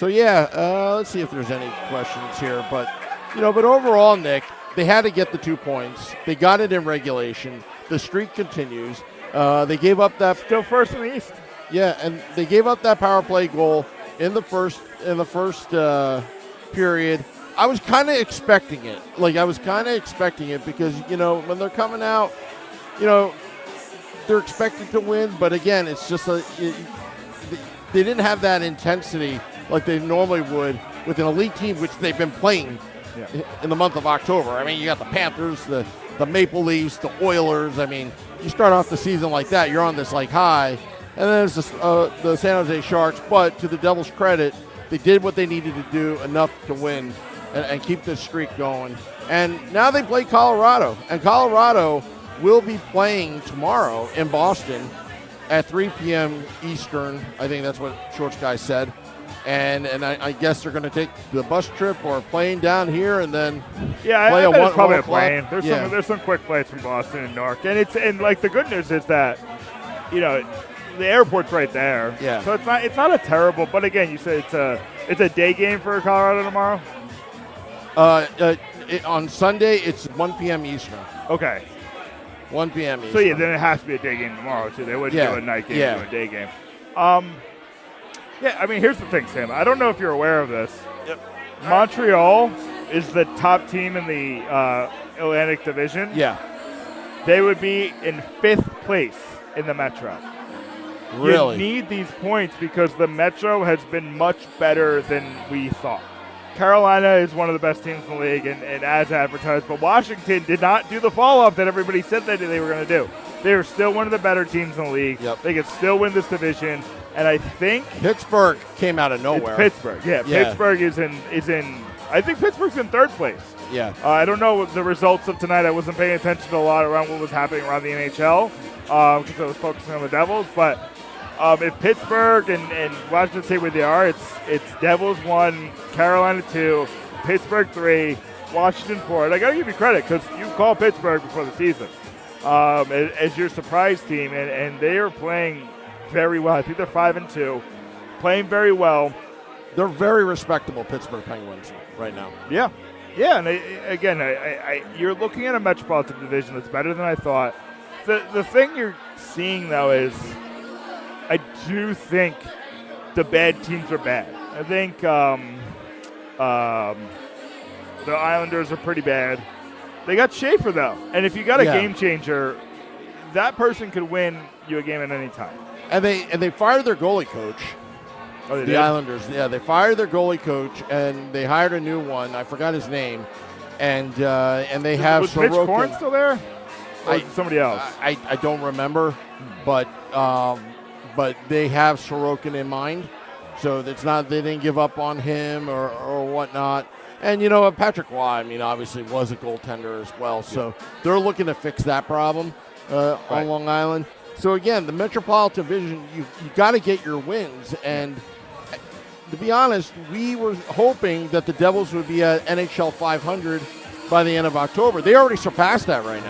Let's see if there's any questions here, but overall, Nick, they had to get the 2 points. They got it in regulation. The streak continues. They gave up that still first in the East. Yeah, and they gave up that power play goal in the first period. I was kind of expecting it. Because when they're coming out, they're expected to win. But again, it's just they didn't have that intensity like they normally would with an elite team, which they've been playing in the month of October. I mean, you got the Panthers, the Maple Leafs, the Oilers. I mean, you start off the season like that, you're on this high. And then it's the San Jose Sharks. But to the Devils' credit, they did what they needed to do enough to win and keep this streak going. And now they play Colorado. And Colorado will be playing tomorrow in Boston at 3 p.m. Eastern. I think that's what Shorts Guy said. And I guess they're going to take the bus trip or plane down here and then play I bet it's probably a plane. plane. There's some quick flights from Boston and Newark. And the good news is that, the airport's right there. Yeah. So it's not a terrible, but again, you said it's a day game for Colorado tomorrow? On Sunday, it's 1 p.m. Eastern. Okay. 1 p.m. Eastern. So, then it has to be a day game tomorrow, too. They wouldn't do a night game to a day game. Here's the thing, Sam. I don't know if you're aware of this. Yep. Montreal is the top team in the Atlantic Division. Yeah. They would be in 5th place in the Metro. Really? You need these points because the Metro has been much better than we thought. Carolina is one of the best teams in the league and as advertised, but Washington did not do the fall-off that everybody said that they were going to do. They are still one of the better teams in the league. Yep. They can still win this division, and I think Pittsburgh came out of nowhere. It's Pittsburgh. Yeah, Pittsburgh is in. I think Pittsburgh's in 3rd place. Yeah. I don't know the results of tonight. I wasn't paying attention to a lot around what was happening around the NHL because I was focusing on the Devils, but. If Pittsburgh and Washington stay where they are, it's Devils 1, Carolina 2, Pittsburgh 3, Washington 4. And I got to give you credit because you called Pittsburgh before the season as your surprise team, and they are playing very well. I think they're 5-2, playing very well. They're very respectable Pittsburgh Penguins right now. Yeah, and you're looking at a Metropolitan Division that's better than I thought. The thing you're seeing though is. I do think the bad teams are bad. I think the Islanders are pretty bad. They got Schaefer, though. And if you got a game changer, that person could win you a game at any time. And they fired their goalie coach. Oh, they the did? Islanders. Yeah, they fired their goalie coach, and they hired a new one. I forgot his name. And they have Was Mitch Sorokin. Korn still there? Or somebody else? I don't remember, but they have Sorokin in mind, so it's not they didn't give up on him or whatnot. And Patrick Waugh, obviously was a goaltender as well, so they're looking to fix that problem on Long Island. So again, the Metropolitan Division, you got to get your wins. And to be honest, we were hoping that the Devils would be at NHL 500 by the end of October. They already surpassed that right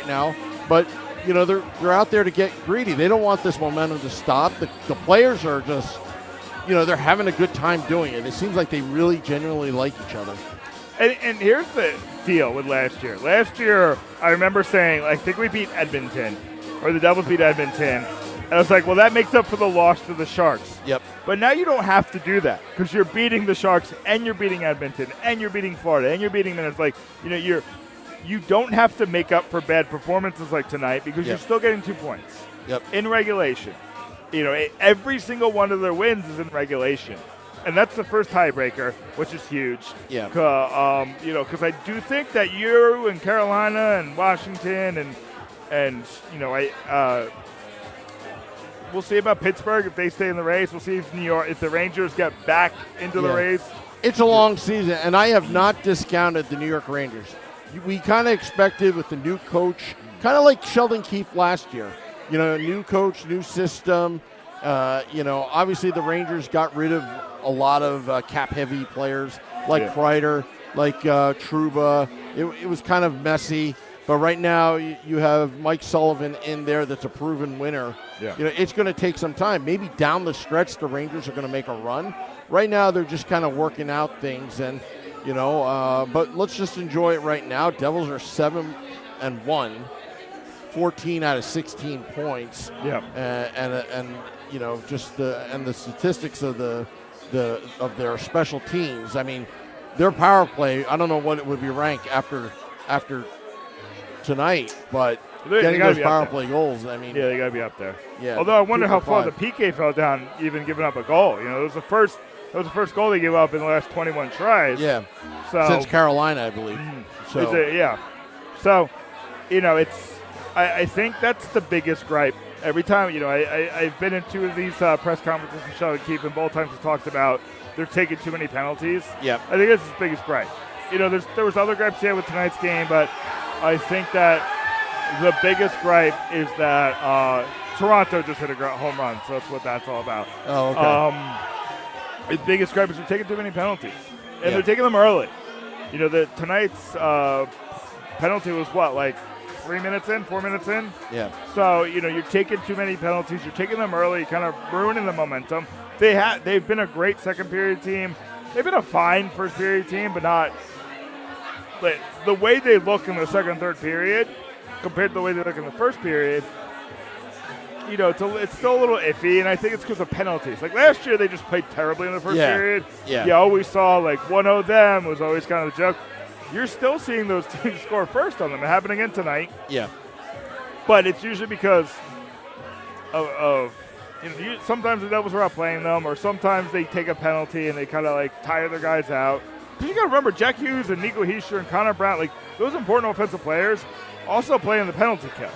now. But they're out there to get greedy. They don't want this momentum to stop. The players are just, they're having a good time doing it. It seems like they really genuinely like each other. And here's the deal with last year. Last year, I remember saying, I think we beat Edmonton, or the Devils beat Edmonton. And I was like, well, that makes up for the loss to the Sharks. Yep. But now you don't have to do that because you're beating the Sharks and you're beating Edmonton and you're beating Florida and you're beating Minnesota. You don't have to make up for bad performances like tonight because you're still getting 2 points in regulation. Every single one of their wins is in regulation. And that's the first tiebreaker, which is huge. Yeah. Because I do think that you and Carolina and Washington and we'll see about Pittsburgh if they stay in the race. We'll see if the Rangers get back into the race. It's a long season, and I have not discounted the New York Rangers. We kind of expected with the new coach, kind of like Sheldon Keefe last year. New coach, new system. Obviously the Rangers got rid of a lot of cap-heavy players like Yeah. Kreider, like Trouba. It was kind of messy. But right now you have Mike Sullivan in there that's a proven winner. Yeah. You know, it's going to take some time. Maybe down the stretch the Rangers are going to make a run. Right now they're just kind of working out things, and but let's just enjoy it right now. Devils are 7-1, 14 out of 16 points. Yeah. And just the statistics of of their special teams. I mean, their power play, I don't know what it would be ranked after tonight, but getting those power play goals, I mean. Yeah, they got to be up there. Yeah. Although I wonder how far 2 for the PK fell down, even giving up a goal. You know, it was the first goal they gave up in the last 21 tries. Yeah. So since Carolina, I believe. So yeah. So, I think that's the biggest gripe. Every time, I've been in 2 of these press conferences with Sheldon Keefe, and both times we talked about they're taking too many penalties. Yeah. I think that's his biggest gripe. There was other gripes here with tonight's game, but I think that the biggest gripe is that Toronto just hit a home run, so that's what that's all about. Oh, okay. His biggest gripe is they're taking too many penalties, and they're taking them early. Tonight's penalty was what, like 4 minutes in? Yeah. So, you're taking too many penalties. You're taking them early, kind of ruining the momentum. They've been a great second period team. They've been a fine first period team, but not. But the way they look in the second and third period compared to the way they look in the first period, it's still a little iffy, and I think it's because of penalties. Like last year, they just played terribly in the first period. Yeah. You always saw 1-0 them was always kind of the joke. You're still seeing those teams score first on them. It happened again tonight. Yeah. But it's usually because of sometimes the Devils are outplaying them, or sometimes they take a penalty and they kind of tire their guys out. But you got to remember, Jack Hughes and Nico Hischier and Connor Brown, those important offensive players, also play in the penalty kill.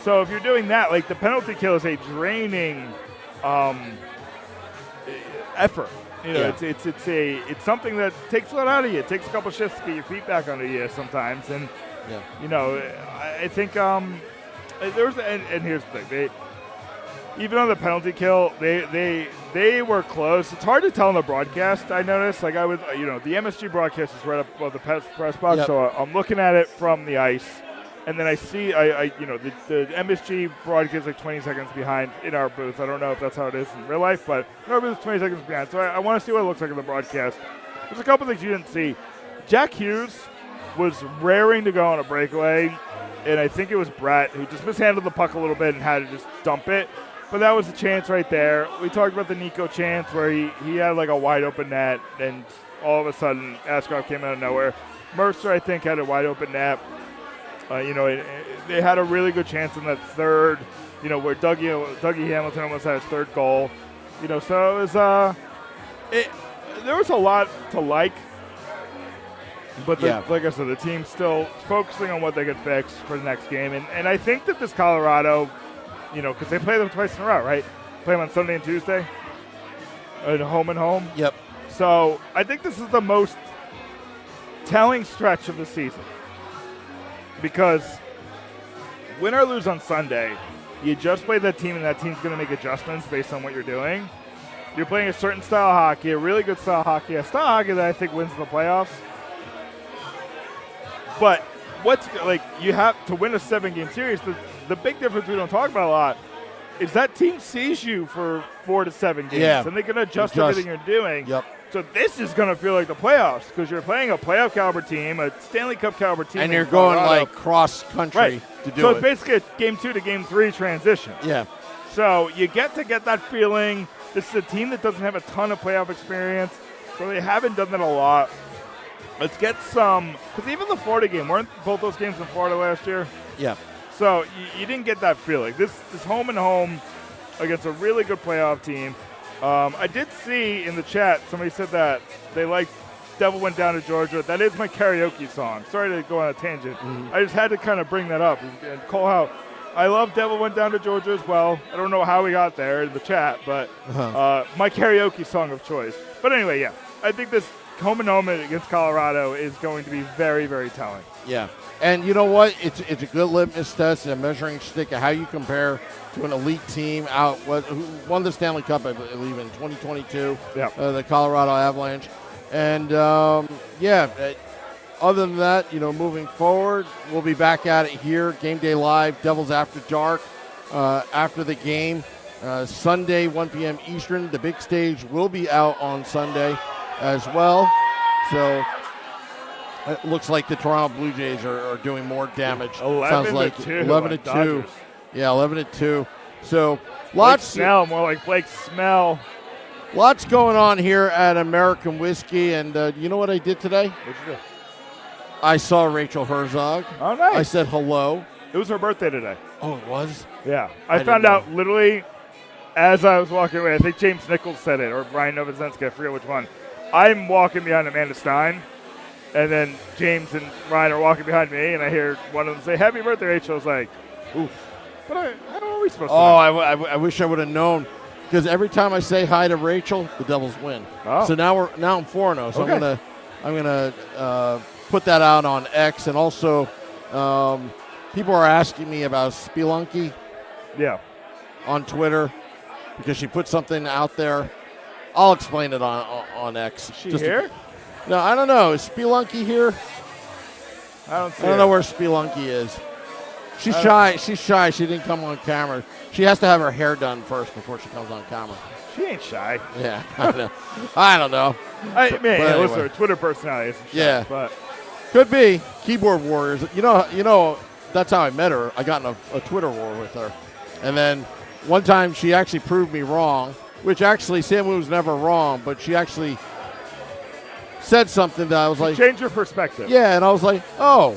So if you're doing that, the penalty kill is a draining effort. It's something that takes a lot out of you. It takes a couple shifts to get your feet back under you sometimes, and I think there's and here's the thing. Even on the penalty kill, they were close. It's hard to tell in the broadcast. I noticed, the MSG broadcast is right up above the press box, so I'm looking at it from the ice, and then I see, the MSG broadcast is 20 seconds behind in our booth. I don't know if that's how it is in real life, but in our booth is 20 seconds behind. So I want to see what it looks like in the broadcast. There's a couple things you didn't see. Jack Hughes was raring to go on a breakaway, and I think it was Brett who just mishandled the puck a little bit and had to just dump it. But that was the chance right there. We talked about the Nico chance where he had a wide open net, and all of a sudden Askarov came out of nowhere. Mercer, I think, had a wide open net. They had a really good chance in that third, where Dougie Hamilton almost had his third goal. So it was there was a lot to like. But like I said, the team's still focusing on what they could fix for the next game. And I think that this Colorado, because they play them twice in a row, right? Play them on Sunday and Tuesday, and home. Yep. So I think this is the most telling stretch of the season, because win or lose on Sunday, you just play that team, and that team's going to make adjustments based on what you're doing. You're playing a certain style of hockey, a really good style of hockey, a style of hockey that I think wins the playoffs. But you have to win a 7-game series. The big difference we don't talk about a lot is that team sees you for 4 to 7 games, and they can adjust everything you're doing. Yep. So this is going to feel like the playoffs, because you're playing a playoff caliber team, a Stanley Cup caliber team, and you're going cross country to do it. So it's basically a game 2 to game 3 transition. Yeah. So you get that feeling. This is a team that doesn't have a ton of playoff experience, so they haven't done that a lot. Let's get some, because even the Florida game, weren't both those games in Florida last year? Yeah. So you didn't get that feeling. This home and home against a really good playoff team. I did see in the chat somebody said that they liked Devil Went Down to Georgia. That is my karaoke song. Sorry to go on a tangent. I just had to kind of bring that up and call out. I love Devil Went Down to Georgia as well. I don't know how we got there in the chat, but my karaoke song of choice. But anyway, yeah, I think this home and home against Colorado is going to be very, very telling. Yeah. And you know what? It's a good litmus test and a measuring stick of how you compare to an elite team who won the Stanley Cup, I believe, in 2022, the Colorado Avalanche. And, other than that, moving forward, we'll be back at it here, Game Day Live, Devils After Dark, after the game. Sunday, 1 p.m. Eastern. The big stage will be out on Sunday as well. So it looks like the Toronto Blue Jays are doing more damage. 11-2. Yeah, 11-2. So lots. More like Blake Snell. Lots going on here at American Whiskey. And you know what I did today? What'd you do? I saw Rachel Herzog. Oh, nice. I said hello. It was her birthday today. Oh, it was? Yeah. I found out literally as I was walking away. I think James Nichols said it, or Ryan Novoselsky. I forget which one. I'm walking behind Amanda Stein, and then James and Ryan are walking behind me, and I hear one of them say, "Happy birthday, Rachel." I was like, oof. But how are we supposed to know? I wish I would have known, because every time I say hi to Rachel, the Devils win. Oh. So now I'm 4-0. So okay. I'm gonna put that out on X, and also people are asking me about Spelunky. Yeah. On Twitter, because she put something out there. I'll explain it on X. Is she here? No, I don't know. Is Spelunky here? I don't know where Spelunky is. She's shy. She's shy. She didn't come on camera. She has to have her hair done first before she comes on camera. She ain't shy. Yeah, I know. I don't know. Anyway. Listen, her Twitter personality isn't shy. Yeah, but could be. Keyboard warriors. You know. That's how I met her. I got in a Twitter war with her, and then one time she actually proved me wrong. Which actually, Sam was never wrong, but she actually said something that I was like, change your perspective. Yeah, and I was like, oh,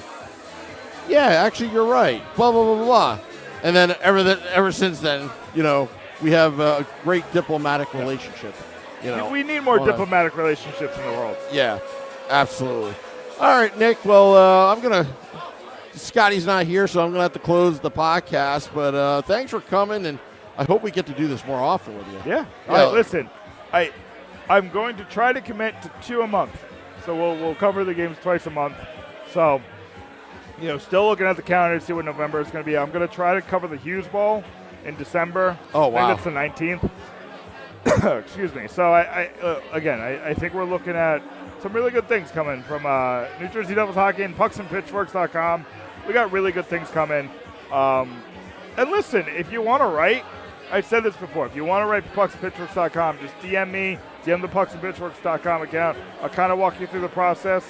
yeah, actually, you're right. Blah blah blah blah blah. And then ever since then, we have a great diplomatic relationship. We need more diplomatic relationships in the world. Yeah, absolutely. All right, Nick. Well, Scotty's not here, so I'm gonna have to close the podcast. But thanks for coming, and I hope we get to do this more often with you. Yeah. All right, listen, I'm going to try to commit to 2 a month. So we'll cover the games twice a month. So, still looking at the calendar to see what November is going to be. I'm going to try to cover the Hughes Bowl in December. Oh, wow. I think that's the 19th. Excuse me. So, I think we're looking at some really good things coming from New Jersey Devils Hockey and pucksandpitchforks.com. We got really good things coming. And listen, if you want to write, I've said this before, if you want to write for pucksandpitchforks.com, just DM me, DM the pucksandpitchforks.com account. I'll kind of walk you through the process.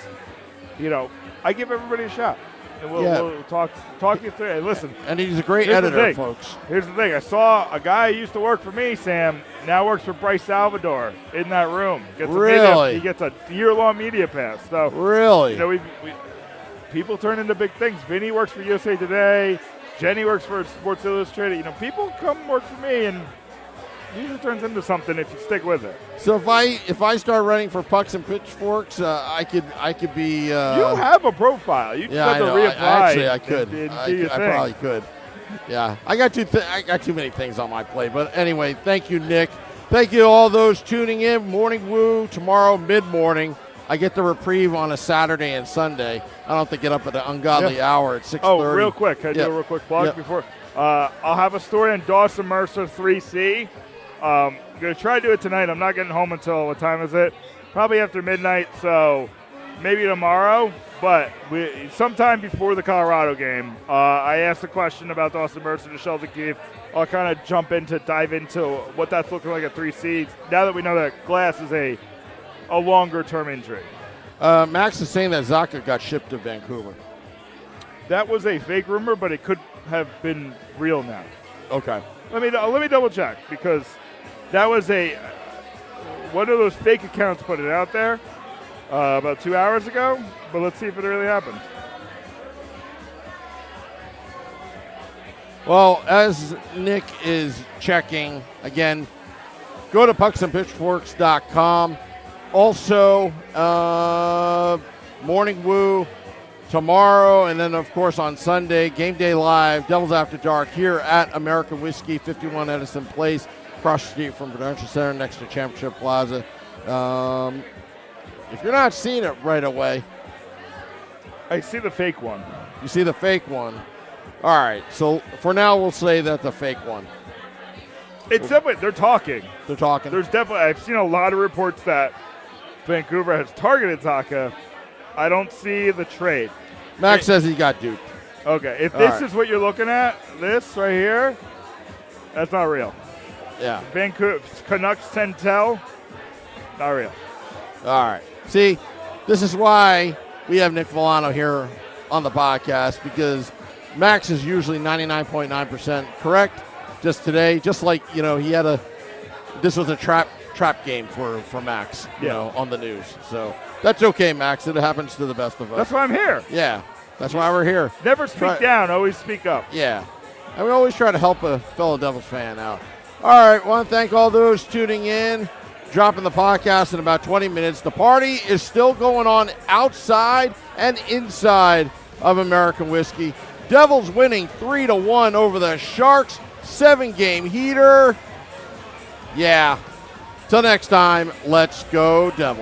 I give everybody a shot. And we'll talk you through it. Listen. And he's a great editor, folks. Here's the thing. I saw a guy who used to work for me, Sam, now works for Bryce Salvador in that room. Really? He gets a year-long media pass. So really? People turn into big things. Vinny works for USA Today. Jenny works for Sports Illustrated. People come work for me, and it usually turns into something if you stick with it. So if I start running for Pucks and Pitchforks, I could be. You have a profile. You just have to reapply. I could. I probably could. Yeah, I got too many things on my plate. But anyway, thank you, Nick. Thank you to all those tuning in. Morning Woo tomorrow mid-morning. I get the reprieve on a Saturday and Sunday. I don't have to get up at an ungodly hour at 6:30. Oh, real quick. Can I do a real quick plug before? I'll have a story on Dawson Mercer 3C. I'm going to try to do it tonight. I'm not getting home until, what time is it? Probably after midnight, so maybe tomorrow. But sometime before the Colorado game, I asked a question about Dawson Mercer to Sheldon Keefe. I'll kind of dive into what that's looking like at 3C. Now that we know that Glass is a longer-term injury. Max is saying that Zaka got shipped to Vancouver. That was a fake rumor, but it could have been real now. Okay. Let me double check, because that was one of those fake accounts put it out there about 2 hours ago. But let's see if it really happened. Well, as Nick is checking again, go to pucksandpitchforks.com. Also, Morning Woo tomorrow, and then, of course, on Sunday, Game Day Live, Devils After Dark, here at American Whiskey, 51 Edison Place, across the street from Prudential Center, next to Championship Plaza. If you're not seeing it right away, I see the fake one. you see the fake one. All right, so for now we'll say that the fake one. It's definitely, they're talking. They're talking. There's definitely, I've seen a lot of reports that Vancouver has targeted Zacha. I don't see the trade. Max says he got duped. Okay, if All this right. is what you're looking at, this right here, that's not real. Yeah. Vancouver Canucks 10-tell, not real. All right. See, this is why we have Nick Villano here on the podcast, because Max is usually 99.9% correct. Just today, just like, you know, this was a trap game for Max, you know, on the news. So that's okay, Max. It happens to the best of us. That's why I'm here. Yeah, that's why we're here. Never speak down, always speak up. Yeah, and we always try to help a fellow Devils fan out. All right, want to thank all those tuning in, dropping the podcast in about 20 minutes. The party is still going on outside and inside of American Whiskey. Devils winning 3-1 over the Sharks. 7-game heater. Yeah. Till next time, let's go Devils.